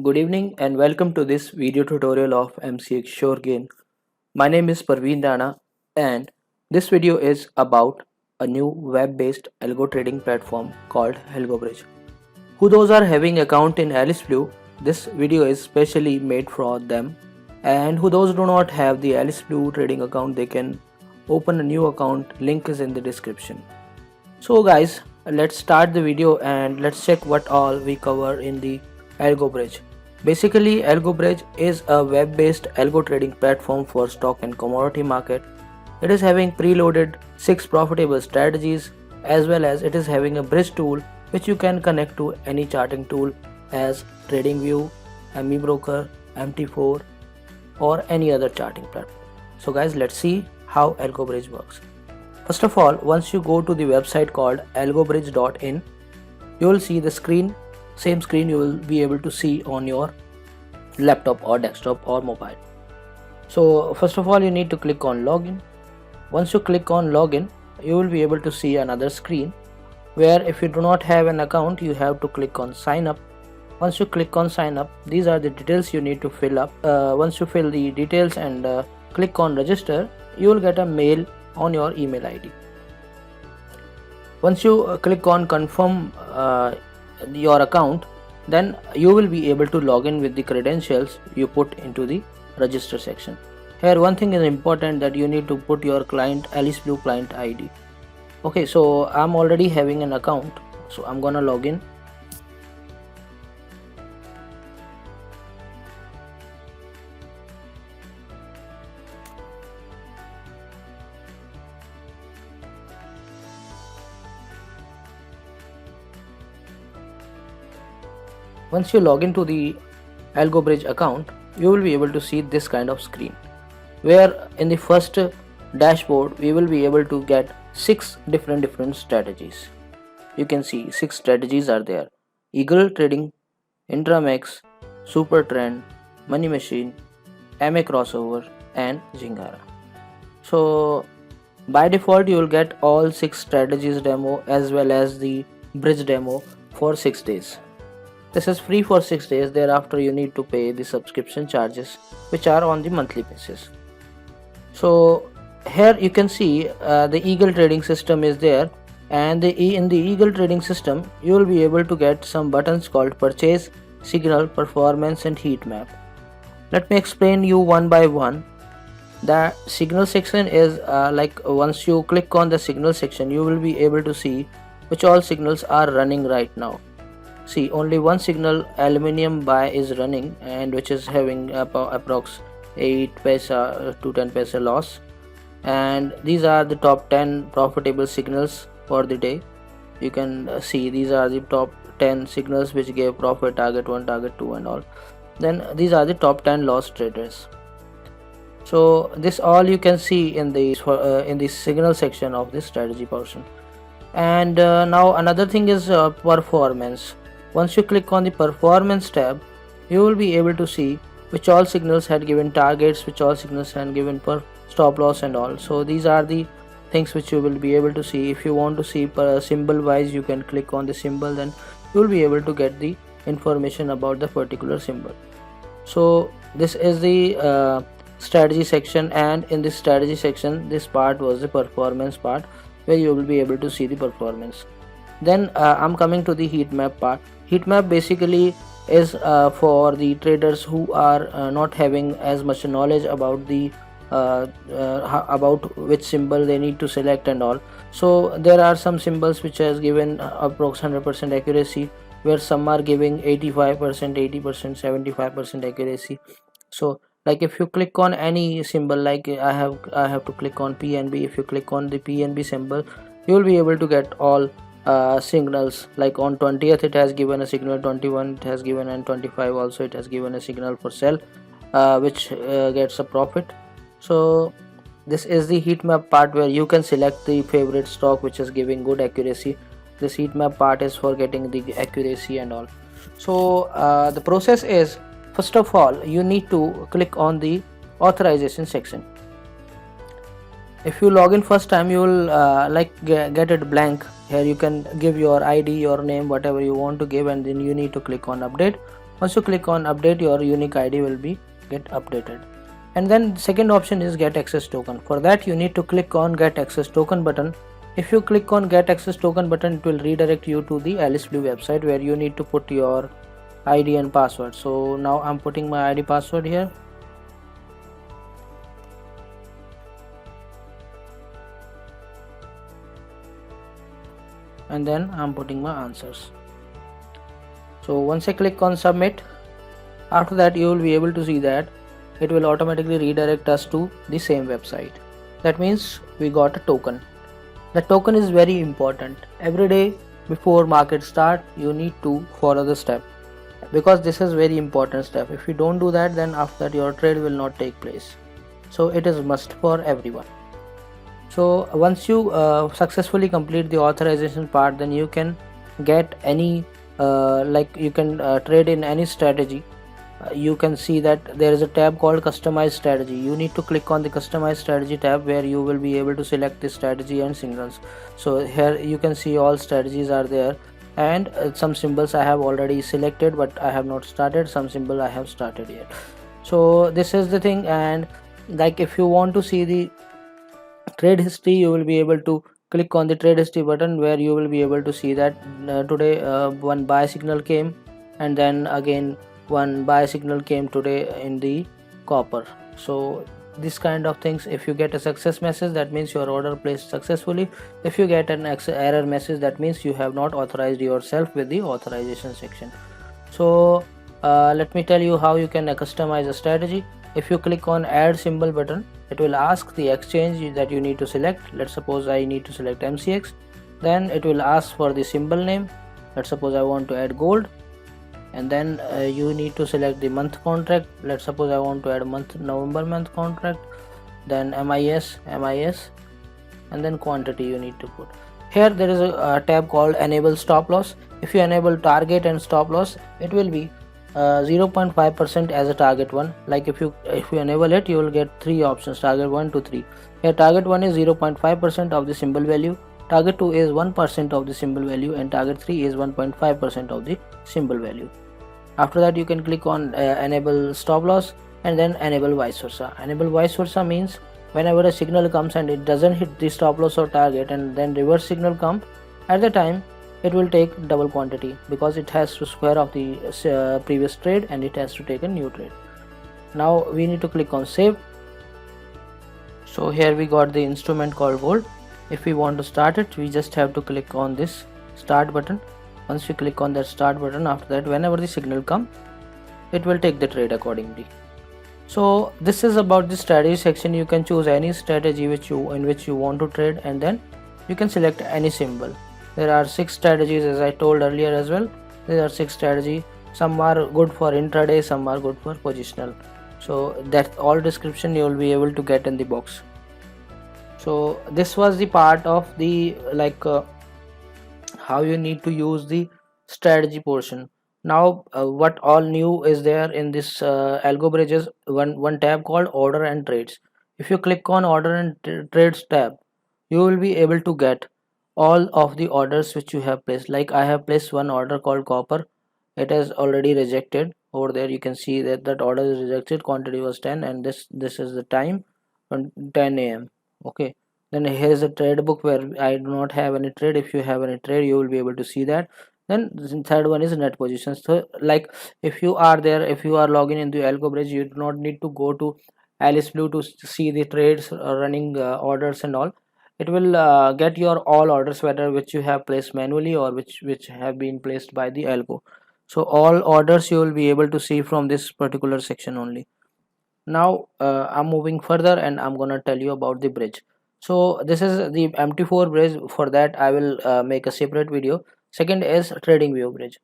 Good evening and welcome to this video tutorial of MCX SureGain. My name is Parveen Rana and this video is about a new web-based algo trading platform called AlgoBridge. Who those are having account in Alice Blue, this video is specially made for them, and who those do not have the Alice Blue trading account, they can open a new account. Link is in the description. So guys, let's start the video and let's check what all we cover in the AlgoBridge. Basically, AlgoBridge is a web-based algo trading platform for stock and commodity market. It is having preloaded 6 profitable strategies, as well as it is having a bridge tool which you can connect to any charting tool as TradingView, MeBroker, MT4 or any other charting platform. So guys, let's see how AlgoBridge works. First of all, once you go to the website called algobridge.in, you will see the same screen you will be able to see on your laptop or desktop or mobile. So first of all, you need to click on login. Once you click on login, you will be able to see another screen where if you do not have an account, you have to click on sign up. Once you click on sign up, these are the details you need to fill up. Once you fill the details and click on register, you will get a mail on your email ID. Once you click on confirm your account, then you will be able to log in with the credentials you put into the register section. Here one thing is important, that you need to put your client Alice Blue client ID. Okay, so I'm already having an account, so I'm gonna log in. Once you log into the AlgoBridge account, you will be able to see this kind of screen, where in the first dashboard we will be able to get 6 different strategies. You can see 6 strategies are there: Eagle Trading, Intramax, Super Trend, Money Machine, MA Crossover and Zingara. So by default you will get all 6 strategies demo as well as the bridge demo for 6 days. This is free for 6 days. Thereafter you need to pay the subscription charges, which are on the monthly basis. So here you can see the Eagle trading system is there, and in the Eagle trading system you will be able to get some buttons called purchase, signal, performance and heat map. Let me explain you one by one. The signal section is like once you click on the signal section, you will be able to see which all signals are running right now. See, only one signal, aluminium buy, is running, and which is having approx 8 paisa to 10 paisa loss. And these are the top 10 profitable signals for the day. You can see these are the top 10 signals which gave profit, target 1, target 2 and all. Then these are the top 10 loss traders. So this all you can see in the signal section of this strategy portion. And now another thing is performance. Once you click on the performance tab, you will be able to see which all signals had given targets, which all signals had given per stop loss and all. So these are the things which you will be able to see. If you want to see per symbol wise, you can click on the symbol, then you will be able to get the information about the particular symbol. So this is the strategy section, and in this strategy section, this part was the performance part, where you will be able to see the performance. Then I'm coming to the heat map part. Heat map basically is for the traders who are not having as much knowledge about the about which symbol they need to select and all. So there are some symbols which has given approx 100% accuracy, where some are giving 85%, 80%, 75% accuracy. So like if you click on any symbol, like I have to click on PNB. If you click on the PNB symbol, you will be able to get all signals. Like on 20th it has given a signal, 21 it has given, and 25 also it has given a signal for sell, which gets a profit. So this is the heat map part, where you can select the favorite stock which is giving good accuracy. This heat map part is for getting the accuracy and all. So the process is, first of all you need to click on the authorization section. If you log in first time, you will get it blank. Here you can give your ID, your name, whatever you want to give, and then you need to click on update. Once you click on update, your unique ID will be get updated. And then second option is get access token. For that you need to click on get access token button. If you click on get access token button, it will redirect you to the Alice Blue website where you need to put your ID and password. So now I'm putting my ID password here. And then I'm putting my answers. So once I click on submit, after that you will be able to see that it will automatically redirect us to the same website. That means we got a token. The token is very important. Every day before market start, you need to follow the step, because this is very important step. If you don't do that, then after that your trade will not take place. So it is must for everyone. So once you successfully complete the authorization part, then you can get any like you can trade in any strategy. You can see that there is a tab called customize strategy. You need to click on the customize strategy tab where you will be able to select the strategy and signals. So here you can see all strategies are there, and some symbols I have already selected but I have not started, some symbol I have started yet. So this is the thing. And like if you want to see the trade history, you will be able to click on the trade history button where you will be able to see that today one buy signal came, and then again one buy signal came today in the copper. So this kind of things, if you get a success message, that means your order placed successfully. If you get an error message, that means you have not authorized yourself with the authorization section. So let me tell you how you can customize a strategy. If you click on add symbol button, it will ask the exchange that you need to select. Let's suppose I need to select MCX. Then it will ask for the symbol name. Let's suppose I want to add gold. And then you need to select the month contract. Let's suppose I want to add month November month contract. Then MIS, and then quantity you need to put. Here there is a tab called enable stop loss. If you enable target and stop loss, it will be 0.5% as a target one. Like if you enable it, you will get three options, target 1 to 3. Here target 1 is 0.5% of the symbol value, target 2 is 1% of the symbol value, and target 3 is 1.5% of the symbol value. After that you can click on enable stop loss, and then enable vice versa. Enable vice versa means whenever a signal comes and it doesn't hit the stop loss or target, and then reverse signal comes, at the time it will take double quantity, because it has to square off the previous trade and it has to take a new trade. Now we need to click on save. So here we got the instrument called gold. If we want to start it, we just have to click on this start button. Once we click on that start button, after that whenever the signal comes, it will take the trade accordingly. So this is about the strategy section. You can choose any strategy in which you want to trade, and then you can select any symbol. There are 6 strategies, as I told earlier as well. There are 6 strategies. Some are good for intraday, some are good for positional. So that all description you will be able to get in the box. So this was the part of the how you need to use the strategy portion. Now what all new is there in this algo bridge is one tab called order and trades. If you click on order and trades tab, you will be able to get all of the orders which you have placed. Like I have placed one order called copper, it has already rejected. Over there you can see that that order is rejected, quantity was 10, and this is the time on 10 a.m. okay. Then here is a trade book where I do not have any trade. If you have any trade, you will be able to see that. Then the third one is net positions. So like if you are there, if you are logging into algo bridge, you do not need to go to Alice Blue to see the trades running orders and all. It will get your all orders, whether which you have placed manually or which have been placed by the algo. So all orders you will be able to see from this particular section only. Now I'm moving further and I'm gonna tell you about the bridge. So this is the MT4 bridge. For that I will make a separate video. Second is trading view bridge.